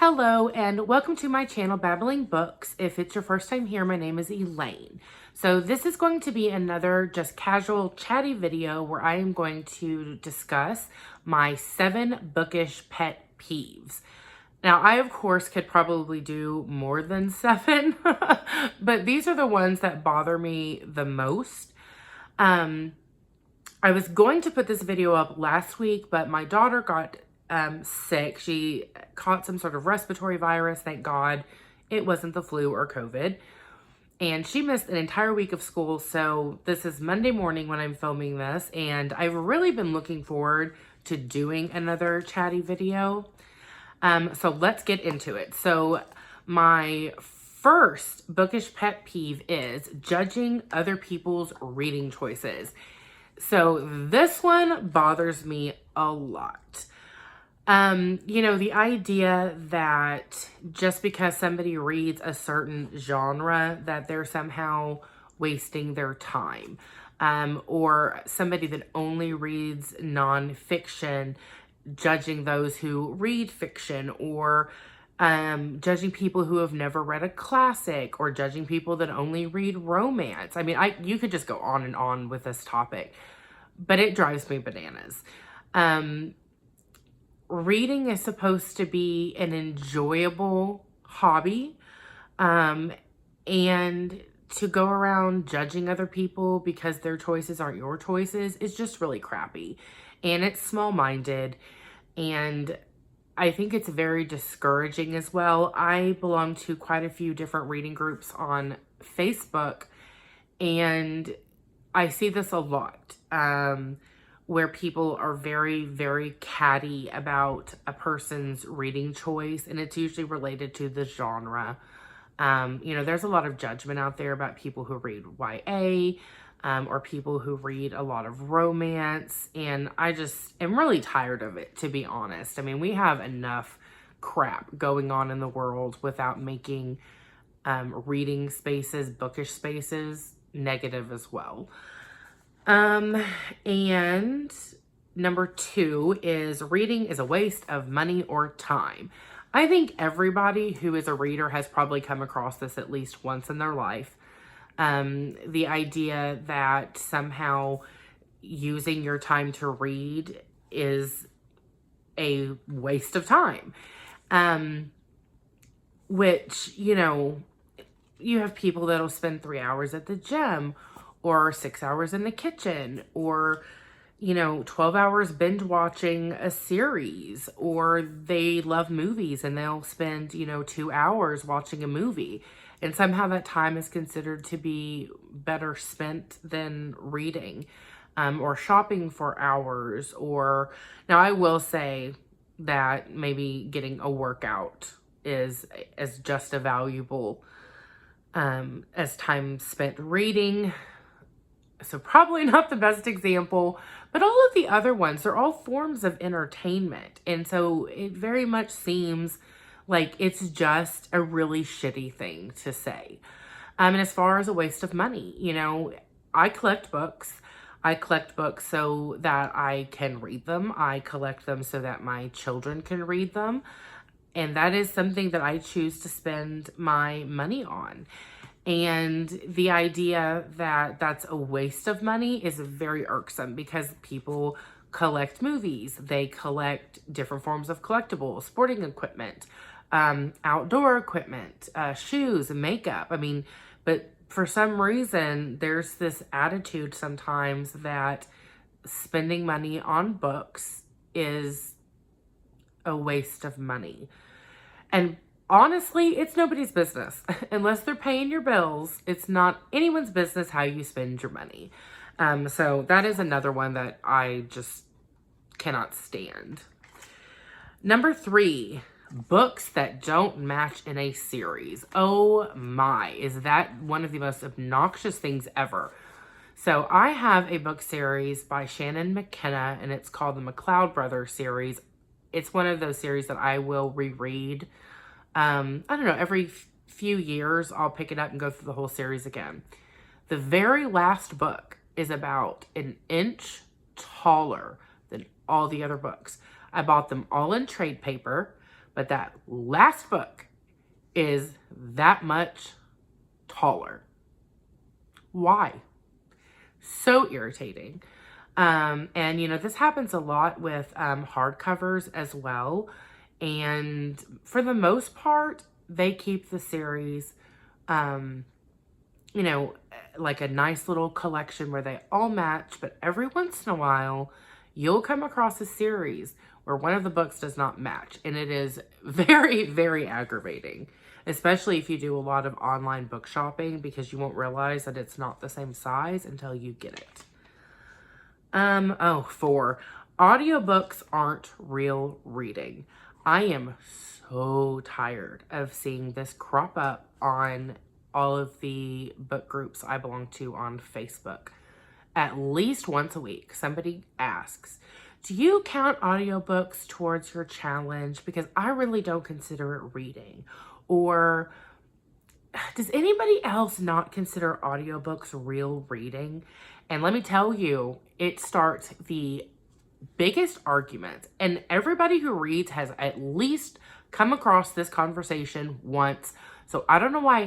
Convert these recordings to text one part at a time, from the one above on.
Hello and welcome to my channel, Babbling Books. If it's your first time here, my name is Elaine. So this is going to be another just casual chatty video where I am going to discuss my 7 bookish pet peeves. Now, I, of course, could probably do more than 7, but these are the ones that bother me the most. I was going to put this video up last week, but my daughter got sick. She caught some sort of respiratory virus. Thank God it wasn't the flu or COVID. And she missed an entire week of school. So this is Monday morning when I'm filming this. And I've really been looking forward to doing another chatty video. So let's get into it. So my first bookish pet peeve is judging other people's reading choices. So this one bothers me a lot. The idea that just because somebody reads a certain genre that they're somehow wasting their time, or somebody that only reads nonfiction, judging those who read fiction, or judging people who have never read a classic, or judging people that only read romance. I mean, you could just go on and on with this topic, but it drives me bananas. Reading is supposed to be an enjoyable hobby, and to go around judging other people because their choices aren't your choices is just really crappy, and it's small-minded, and I think it's very discouraging as well. I belong to quite a few different reading groups on Facebook, and I see this a lot. Where people are very, very catty about a person's reading choice, and it's usually related to the genre. There's a lot of judgment out there about people who read YA, or people who read a lot of romance, and I just am really tired of it, to be honest. I mean, we have enough crap going on in the world without making reading spaces, bookish spaces, negative as well. And number 2 is reading is a waste of money or time. I think everybody who is a reader has probably come across this at least once in their life. The idea that somehow using your time to read is a waste of time. Which, you have people that'll spend 3 hours at the gym, or 6 hours in the kitchen, or 12 hours binge watching a series, or they love movies and they'll spend 2 hours watching a movie, and somehow that time is considered to be better spent than reading, or shopping for hours. Or now I will say that maybe getting a workout is as just as valuable as time spent reading. So probably not the best example, but all of the other ones, they're all forms of entertainment. And so it very much seems like it's just a really shitty thing to say. And as far as a waste of money, I collect books. I collect books so that I can read them. I collect them so that my children can read them. And that is something that I choose to spend my money on. And the idea that that's a waste of money is very irksome, because people collect movies. They collect different forms of collectibles, sporting equipment, outdoor equipment, shoes, makeup. I mean, but for some reason, there's this attitude sometimes that spending money on books is a waste of money. And honestly, it's nobody's business. Unless they're paying your bills, it's not anyone's business how you spend your money. So that is another one that I just cannot stand. Number 3, books that don't match in a series. Oh my, is that one of the most obnoxious things ever. So I have a book series by Shannon McKenna, and it's called the McLeod Brothers series. It's one of those series that I will reread. I don't know, every few years, I'll pick it up and go through the whole series again. The very last book is about an inch taller than all the other books. I bought them all in trade paper, but that last book is that much taller. Why? So irritating. And you know, this happens a lot with hardcovers as well. And for the most part, they keep the series, you know, like a nice little collection where they all match. But every once in a while, you'll come across a series where one of the books does not match. And it is very, very aggravating, especially if you do a lot of online book shopping, because you won't realize that it's not the same size until you get it. 4. Audiobooks aren't real reading. I am so tired of seeing this crop up on all of the book groups I belong to on Facebook. At least once a week, somebody asks, do you count audiobooks towards your challenge? Because I really don't consider it reading. Or does anybody else not consider audiobooks real reading? And let me tell you, it starts the biggest argument. And everybody who reads has at least come across this conversation once. So I don't know why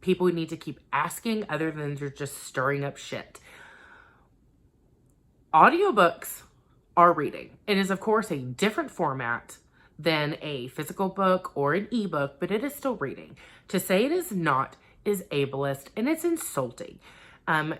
people need to keep asking, other than they're just stirring up shit. Audiobooks are reading. It is, of course, a different format than a physical book or an ebook, but it is still reading. To say it is not is ableist, and it's insulting.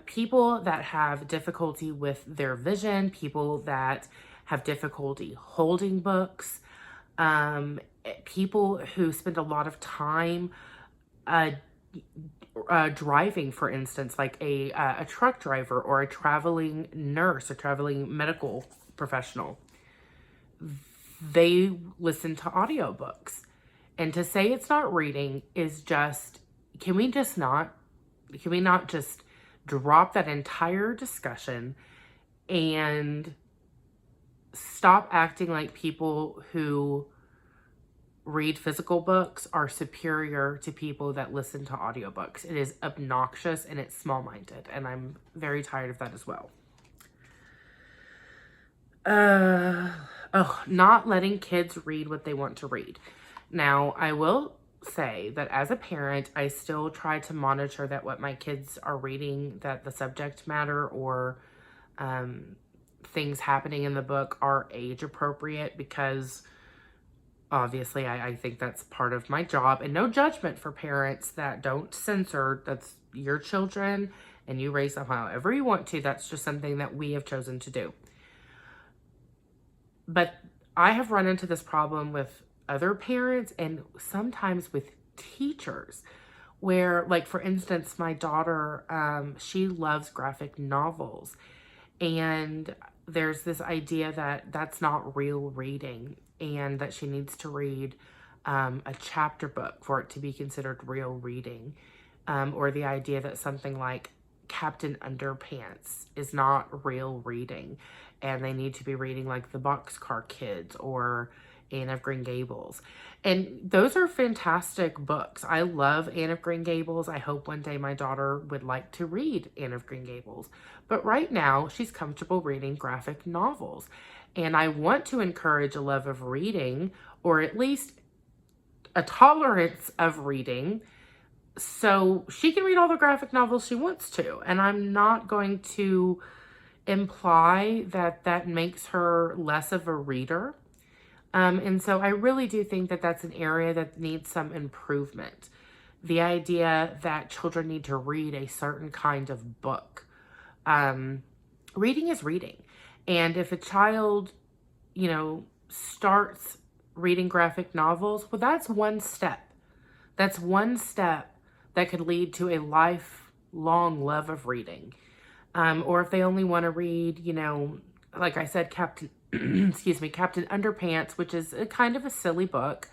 People that have difficulty with their vision, people that have difficulty holding books, people who spend a lot of time driving, for instance, like a truck driver or a traveling nurse, a traveling medical professional. They listen to audiobooks. And to say it's not reading is just, can we not just drop that entire discussion and stop acting like people who read physical books are superior to people that listen to audiobooks? It is obnoxious and it's small-minded, and I'm very tired of that as well. Not letting kids read what they want to read. Now, I will say that as a parent, I still try to monitor that what my kids are reading, that the subject matter or things happening in the book are age appropriate, because obviously I think that's part of my job, and no judgment for parents that don't censor. That's your children and you raise them however you want to. That's just something that we have chosen to do. But I have run into this problem with other parents and sometimes with teachers, where, like, for instance, my daughter, she loves graphic novels, and there's this idea that that's not real reading and that she needs to read a chapter book for it to be considered real reading, or the idea that something like Captain Underpants is not real reading and they need to be reading like the Boxcar Kids or Anne of Green Gables. And those are fantastic books. I love Anne of Green Gables. I hope one day my daughter would like to read Anne of Green Gables. But right now, she's comfortable reading graphic novels. And I want to encourage a love of reading, or at least a tolerance of reading, so she can read all the graphic novels she wants to. And I'm not going to imply that that makes her less of a reader. And so I really do think that that's an area that needs some improvement. The idea that children need to read a certain kind of book. Reading is reading. And if a child, starts reading graphic novels, well, that's one step. That's one step that could lead to a lifelong love of reading. Or if they only want to read, like I said, Captain Underpants, which is a kind of a silly book,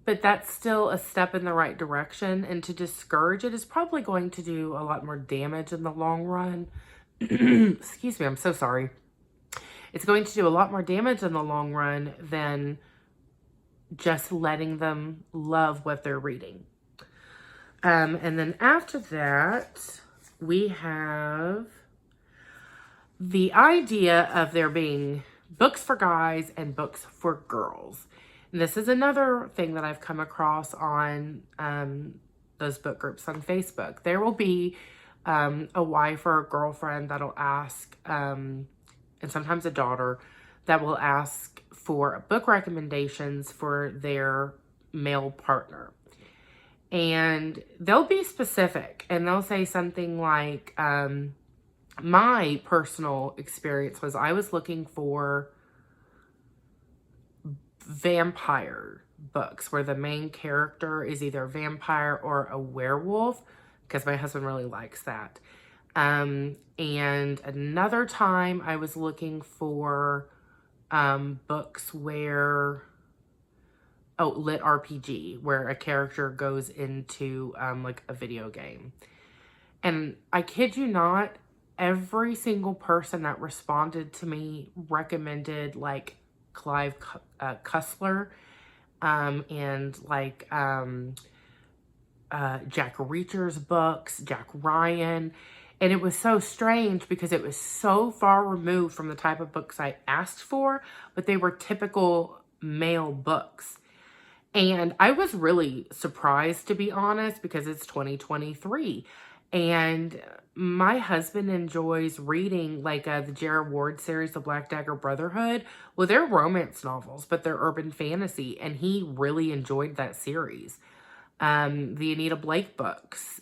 but that's still a step in the right direction. And to discourage it is probably going to do a lot more damage in the long run. Excuse me, I'm so sorry. It's going to do a lot more damage in the long run than just letting them love what they're reading. And then after that, we have the idea of there being books for guys and books for girls. And this is another thing that I've come across on those book groups on Facebook. There will be a wife or a girlfriend that'll ask, and sometimes a daughter, that will ask for book recommendations for their male partner. And they'll be specific, and they'll say something like, my personal experience was I was looking for vampire books where the main character is either a vampire or a werewolf, because my husband really likes that. And another time I was looking for books where, lit RPG, where a character goes into like a video game. And I kid you not, every single person that responded to me recommended like Clive Cussler and like Jack Reacher's books, Jack Ryan. And it was so strange because it was so far removed from the type of books I asked for, but they were typical male books. And I was really surprised, to be honest, because it's 2023. And my husband enjoys reading like the Jared Ward series, the Black Dagger Brotherhood. Well, they're romance novels, but they're urban fantasy. And he really enjoyed that series. The Anita Blake books,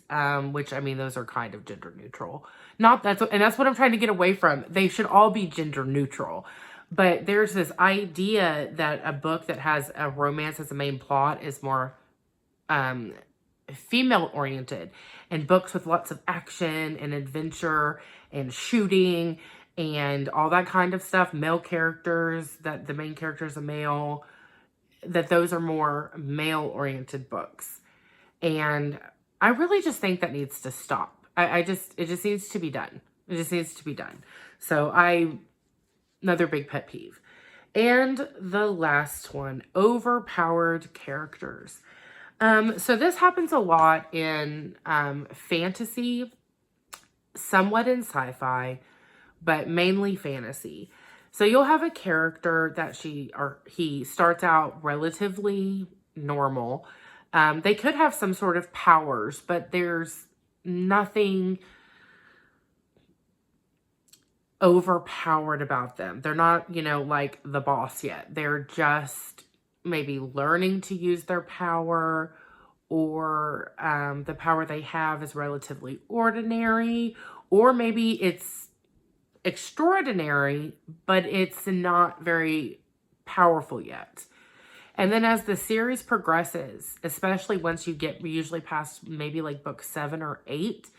which, I mean, those are kind of gender neutral. That's what I'm trying to get away from. They should all be gender neutral. But there's this idea that a book that has a romance as a main plot is more female-oriented. And books with lots of action and adventure and shooting and all that kind of stuff, male characters, that the main character is a male, that those are more male-oriented books. And I really just think that needs to stop. It just needs to be done. It just needs to be done. So another big pet peeve. And the last one, overpowered characters. So this happens a lot in fantasy, somewhat in sci-fi, but mainly fantasy. So you'll have a character that he starts out relatively normal. They could have some sort of powers, but there's nothing overpowered about them. They're not, like the boss yet. They're just maybe learning to use their power, or the power they have is relatively ordinary, or maybe it's extraordinary, but it's not very powerful yet. And then as the series progresses, especially once you get usually past maybe like book 7 or 8,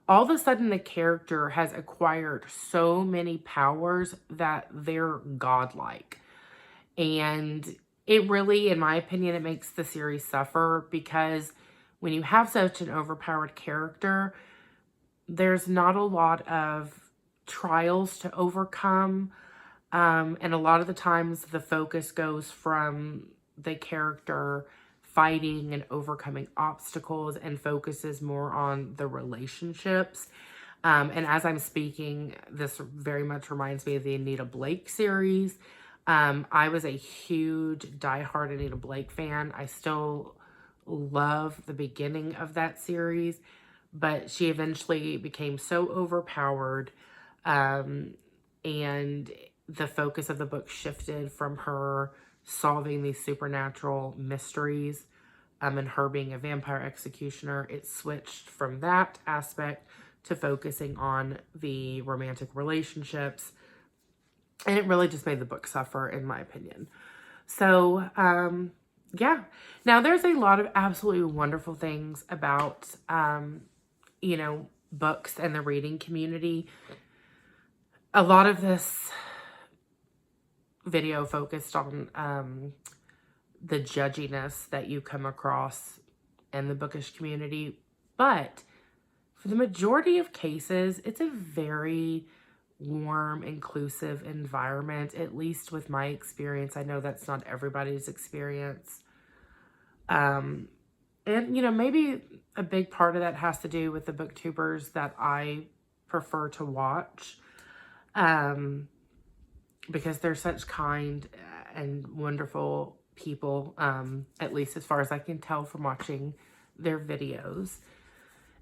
all of a sudden the character has acquired so many powers that they're godlike. And it really, in my opinion, it makes the series suffer, because when you have such an overpowered character, there's not a lot of trials to overcome. And a lot of the times the focus goes from the character fighting and overcoming obstacles and focuses more on the relationships. And as I'm speaking, this very much reminds me of the Anita Blake series. I was a huge diehard Anita Blake fan. I still love the beginning of that series, but she eventually became so overpowered, and the focus of the book shifted from her solving these supernatural mysteries and her being a vampire executioner. It switched from that aspect to focusing on the romantic relationships, and it really just made the book suffer, in my opinion. So, yeah. Now, there's a lot of absolutely wonderful things about, books and the reading community. A lot of this video focused on the judginess that you come across in the bookish community. But for the majority of cases, it's a very warm, inclusive environment, at least with my experience. I know that's not everybody's experience. And, maybe a big part of that has to do with the booktubers that I prefer to watch. Because they're such kind and wonderful people, at least as far as I can tell from watching their videos.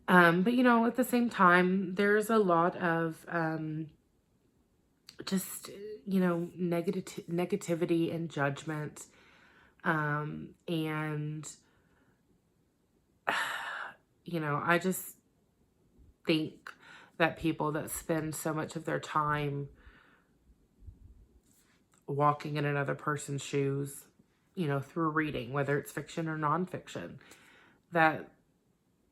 But, you know, at the same time, there's a lot of just, you know, negativity and judgment. And, you know, I just think that people that spend so much of their time walking in another person's shoes, you know, through reading, whether it's fiction or nonfiction, that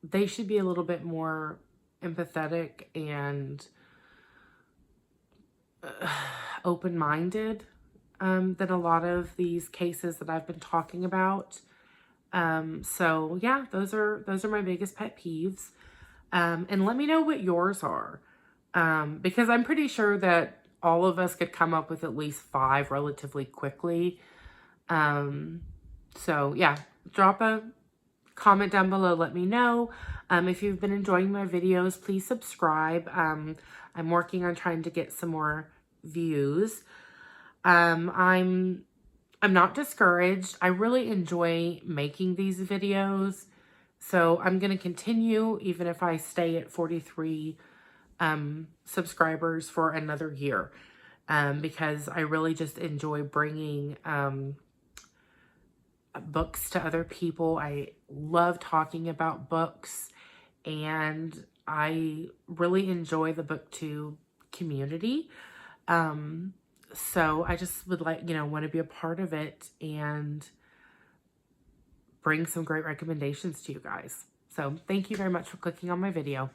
they should be a little bit more empathetic and open-minded than a lot of these cases that I've been talking about. So yeah, those are my biggest pet peeves. And let me know what yours are. Because I'm pretty sure that all of us could come up with at least 5 relatively quickly. So yeah, drop a comment down below. Let me know. If you've been enjoying my videos, please subscribe. I'm working on trying to get some more views. I'm not discouraged. I really enjoy making these videos. So I'm going to continue even if I stay at 43 subscribers for another year. Because I really just enjoy bringing books to other people. I love talking about books, and I really enjoy the BookTube community. So I just would like, you know, want to be a part of it and bring some great recommendations to you guys. So thank you very much for clicking on my video.